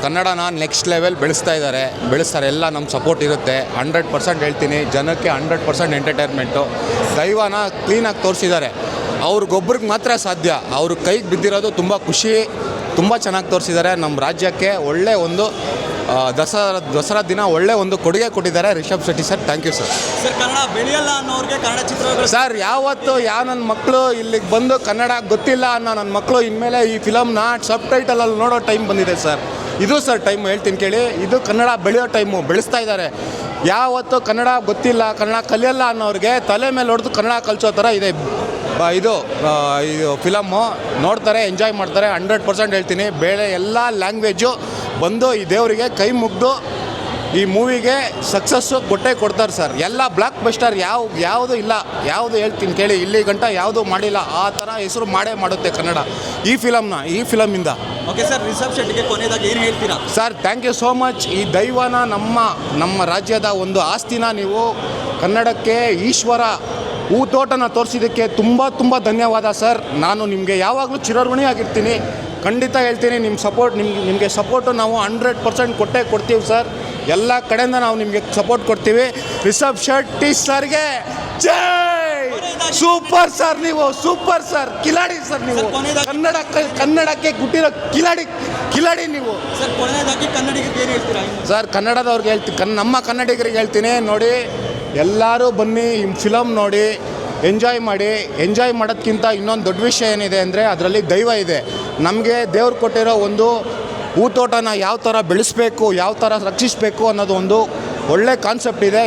ಕನ್ನಡನ next level ಬೆಳೆಸ್ತಾರೆ. ಎಲ್ಲ ನಮ್ಮ ಸಪೋರ್ಟ್ ಇರುತ್ತೆ. 100% ಹೇಳ್ತೀನಿ, ಜನಕ್ಕೆ 100% ಎಂಟರ್ಟೈನ್ಮೆಂಟು. ದೈವನ ಕ್ಲೀನಾಗಿ ತೋರಿಸಿದ್ದಾರೆ. ಅವ್ರಿಗೊಬ್ರಿಗೆ ಮಾತ್ರ ಸಾಧ್ಯ. ಅವ್ರ ಕೈಗೆ ಬಿದ್ದಿರೋದು ತುಂಬ ಖುಷಿ. ತುಂಬ ಚೆನ್ನಾಗಿ ತೋರಿಸಿದ್ದಾರೆ. ನಮ್ಮ ರಾಜ್ಯಕ್ಕೆ ಒಳ್ಳೆ ಒಂದು ದಸರಾ ದಿನ ಒಳ್ಳೆ ಒಂದು ಕೊಡುಗೆ ಕೊಟ್ಟಿದ್ದಾರೆ Rishab Shetty sir. Thank you sir. Sir, Kannada ಬೆಳೆಯಲ್ಲ ಅನ್ನೋರಿಗೆ ಕನ್ನಡ ಚಿತ್ರಗಳು ಸರ್, ಯಾವತ್ತು ನನ್ನ ಮಕ್ಕಳು ಇಲ್ಲಿಗೆ ಬಂದು ಕನ್ನಡ ಗೊತ್ತಿಲ್ಲ ಅನ್ನೋ ನನ್ನ ಮಕ್ಕಳು ಇನ್ಮೇಲೆ ಈ ಫಿಲಮ್ನ ಸಬ್ ಟೈಟಲಲ್ಲಿ ನೋಡೋ ಟೈಮ್ ಬಂದಿದೆ ಸರ್. ಇದು ಸರ್ ಟೈಮ್ ಹೇಳ್ತೀನಿ ಕೇಳಿ. ಇದು ಕನ್ನಡ ಬೆಳೆಯೋ ಟೈಮು. ಬೆಳೆಸ್ತಾ ಇದ್ದಾರೆ. ಯಾವತ್ತು ಕನ್ನಡ ಗೊತ್ತಿಲ್ಲ, ಕನ್ನಡ ಕಲಿಯಲ್ಲ ಅನ್ನೋರಿಗೆ ತಲೆ ಮೇಲೆ ಹೊಡೆದು ಕನ್ನಡ ಕಲಿಸೋ ಥರ ಇದೆ ಇದು ಫಿಲಮ್ಮು. ನೋಡ್ತಾರೆ, ಎಂಜಾಯ್ ಮಾಡ್ತಾರೆ. 100% ಹೇಳ್ತೀನಿ. ಬೇರೆ ಎಲ್ಲ ಲ್ಯಾಂಗ್ವೇಜು ಬಂದು ಈ ದೇವರಿಗೆ ಕೈ ಮುಗಿದು ಈ ಮೂವಿಗೆ ಸಕ್ಸಸ್ಸು ಕೊಡ್ತಾರೆ ಸರ್. ಎಲ್ಲ ಬ್ಲಾಕ್ ಬಸ್ಟರ್ ಯಾವುದು ಇಲ್ಲ. ಯಾವುದು ಹೇಳ್ತೀನಿ ಕೇಳಿ, ಇಲ್ಲಿ ಗಂಟ ಯಾವುದು ಮಾಡಿಲ್ಲ. ಆ ಥರ ಹೆಸರು ಮಾಡುತ್ತೆ ಕನ್ನಡ ಈ ಫಿಲಮಿಂದ. ಓಕೆ ಸರ್, ರಿಷಬ್ ಶೆಟ್ಟಿಗೆ ಕೊನೆಯದಾಗಿ ಏನು ಹೇಳ್ತೀರಾ? Sir, thank you so much. ಈ ದೈವನ ನಮ್ಮ ರಾಜ್ಯದ ಒಂದು ಆಸ್ತಿನ ನೀವು ಕನ್ನಡಕ್ಕೆ ಈಶ್ವರ ಹೂತೋಟನ ತೋರಿಸಿದ್ದಕ್ಕೆ ತುಂಬ ಧನ್ಯವಾದ ಸರ್. ನಾನು ನಿಮಗೆ ಯಾವಾಗಲೂ ಚಿರಋಣಿಯಾಗಿರ್ತೀನಿ. ಖಂಡಿತ ಹೇಳ್ತೀನಿ, ನಿಮಗೆ ಸಪೋರ್ಟು ನಾವು 100% ಕೊಡ್ತೀವಿ ಸರ್. ಎಲ್ಲ ಕಡೆಯಿಂದ ನಾವು ನಿಮಗೆ ಸಪೋರ್ಟ್ ಕೊಡ್ತೀವಿ. ರಿಷಬ್ ಶೆಟ್ಟಿ ಸರ್ಗೆ ಜೈ. ಸೂಪರ್ ಸರ್, ನೀವು ಸೂಪರ್ ಸರ್, ಕಿಲಾಡಿ ಸರ್. ನೀವು ಕನ್ನಡಕ್ಕೆ ಹುಟ್ಟಿರೋ ಕಿಲಾಡಿ ನೀವು ಸರ್. ಕೊನೆಯದಾಗಿ ಕನ್ನಡಿಗರಿಗೆ ಏನು ಹೇಳ್ತೀರಾ? ಸರ್, ಕನ್ನಡದವ್ರಿಗೆ ಹೇಳ್ತೀನಿ, ನಮ್ಮ ಕನ್ನಡಿಗರಿಗೆ ಹೇಳ್ತೀನಿ, ನೋಡಿ ಎಲ್ಲರೂ ಬನ್ನಿ, ಈ ಫಿಲಮ್ ನೋಡಿ ಎಂಜಾಯ್ ಮಾಡೋದಕ್ಕಿಂತ ಇನ್ನೊಂದು ದೊಡ್ಡ ವಿಷಯ ಏನಿದೆ ಅಂದರೆ ಅದರಲ್ಲಿ ದೈವ ಇದೆ. ನಮಗೆ ದೇವ್ರು ಕೊಟ್ಟಿರೋ ಒಂದು ಹೂತೋಟನ ಯಾವ ಥರ ಬೆಳೆಸಬೇಕು, ಯಾವ ಥರ ರಕ್ಷಿಸಬೇಕು ಅನ್ನೋದು ಒಂದು ಒಳ್ಳೆ ಕಾನ್ಸೆಪ್ಟ್ ಇದೆ.